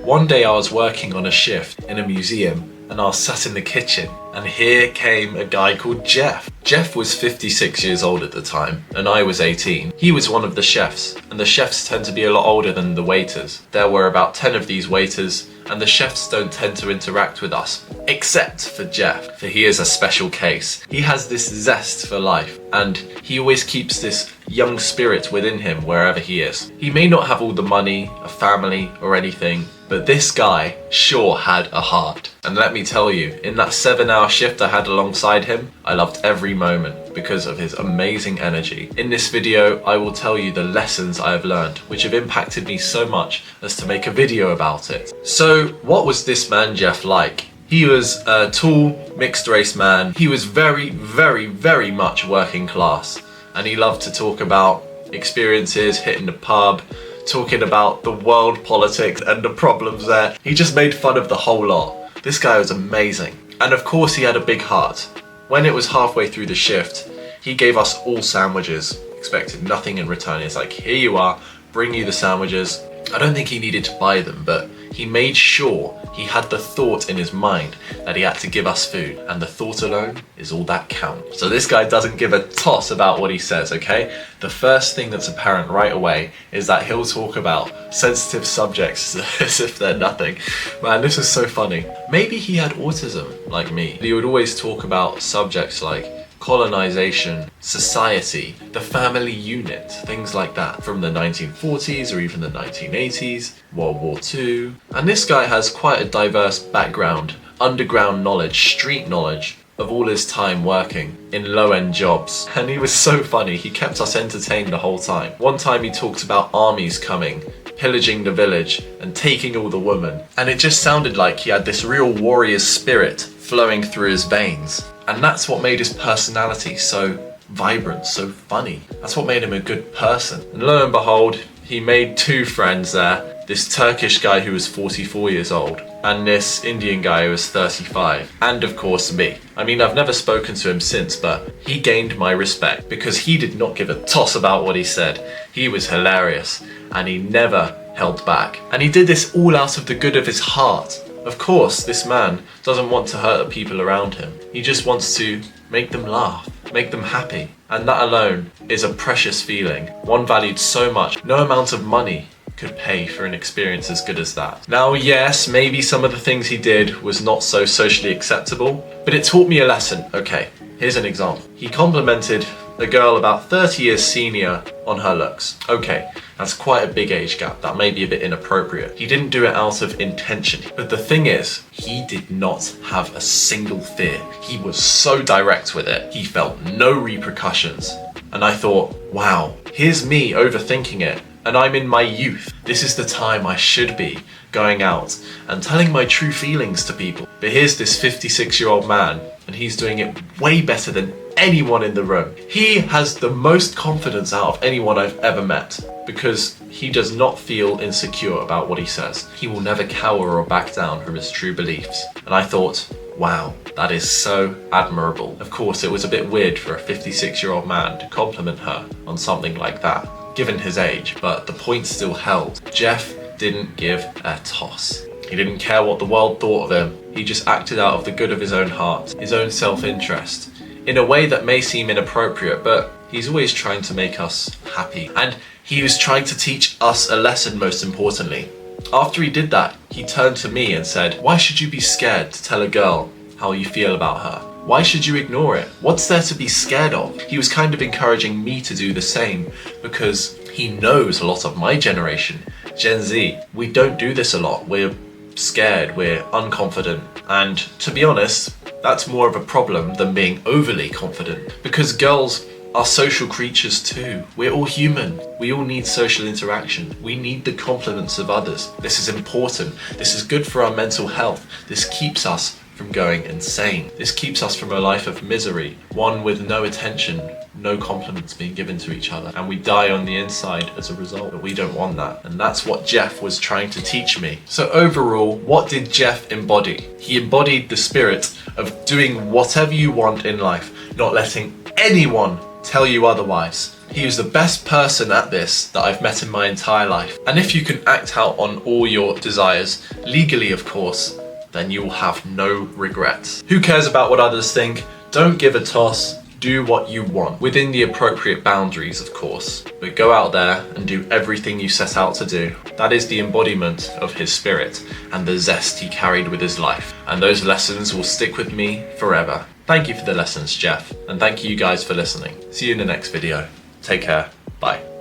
One day I was working on a shift in a museum and I was sat in the kitchen and here came a guy called Jeff. Jeff was 56 years old at the time and I was 18. He was one of the chefs, and the chefs tend to be a lot older than the waiters. There were about 10 of these waiters and the chefs don't tend to interact with us, except for Jeff, for he is a special case. He has this zest for life and he always keeps this young spirit within him wherever he is. He may not have all the money, a family or anything, but this guy sure had a heart. And let me tell you, in that 7-hour shift I had alongside him, I loved every moment because of his amazing energy. In this video, I will tell you the lessons I have learned, which have impacted me so much as to make a video about it. So, what was this man Jeff like? He was a tall, mixed race man. He was very, very, very much working class. And he loved to talk about experiences, hitting the pub, talking about the world politics and the problems there. He just made fun of the whole lot. This guy was amazing. And of course he had a big heart. When it was halfway through the shift, he gave us all sandwiches, expected nothing in return. He's like, here you are, bring you the sandwiches. I don't think he needed to buy them, but he made sure he had the thought in his mind that he had to give us food, and the thought alone is all that counts. So this guy doesn't give a toss about what he says, okay? The first thing that's apparent right away is that he'll talk about sensitive subjects as if they're nothing. Man, this is so funny. Maybe he had autism like me. He would always talk about subjects like colonization, society, the family unit, things like that, from the 1940s or even the 1980s, World War II. And this guy has quite a diverse background, underground knowledge, street knowledge of all his time working in low-end jobs. And he was so funny, he kept us entertained the whole time. One time he talked about armies coming, pillaging the village and taking all the women. And it just sounded like he had this real warrior spirit flowing through his veins. And that's what made his personality so vibrant, so funny. That's what made him a good person. And lo and behold, he made 2 friends there. This Turkish guy who was 44 years old and this Indian guy who was 35. And of course me. I mean, I've never spoken to him since, but he gained my respect because he did not give a toss about what he said. He was hilarious and he never held back. And he did this all out of the good of his heart. Of course, this man doesn't want to hurt the people around him. He just wants to make them laugh, make them happy. And that alone is a precious feeling, one valued so much. No amount of money could pay for an experience as good as that. Now, yes, maybe some of the things he did was not so socially acceptable, but it taught me a lesson. Okay, here's an example. He complimented a girl about 30 years senior on her looks. Okay, that's quite a big age gap. That may be a bit inappropriate. He didn't do it out of intention. But the thing is, he did not have a single fear. He was so direct with it. He felt no repercussions. And I thought, wow, here's me overthinking it. And I'm in my youth. This is the time I should be going out and telling my true feelings to people. But here's this 56-year-old man, and he's doing it way better than anyone in the room. He has the most confidence out of anyone I've ever met because he does not feel insecure about what he says. He will never cower or back down from his true beliefs. And I thought, wow, that is so admirable. Of course, it was a bit weird for a 56-year-old man to compliment her on something like that, given his age, but the point still held. Jeff didn't give a toss. He didn't care what the world thought of him. He just acted out of the good of his own heart, his own self-interest, in a way that may seem inappropriate, but he's always trying to make us happy. And he was trying to teach us a lesson, most importantly. After he did that, he turned to me and said, why should you be scared to tell a girl how you feel about her? Why should you ignore it? What's there to be scared of? He was kind of encouraging me to do the same because he knows a lot of my generation, Gen Z. We don't do this a lot. We're scared, we're unconfident, and to be honest, that's more of a problem than being overly confident because girls are social creatures too. We're all human. We all need social interaction. We need the compliments of others. This is important. This is good for our mental health. This keeps us from going insane. This keeps us from a life of misery, one with no attention, no compliments being given to each other, and we die on the inside as a result. But we don't want that, and that's what Jeff was trying to teach me. So overall, what did Jeff embody? He embodied the spirit of doing whatever you want in life, not letting anyone tell you otherwise. He was the best person at this that I've met in my entire life. And if you can act out on all your desires, legally of course, then you will have no regrets. Who cares about what others think? Don't give a toss. Do what you want, within the appropriate boundaries of course, but go out there and do everything you set out to do. That is the embodiment of his spirit and the zest he carried with his life. And those lessons will stick with me forever. Thank you for the lessons, Jeff, and thank you guys for listening. See you in the next video. Take care. Bye.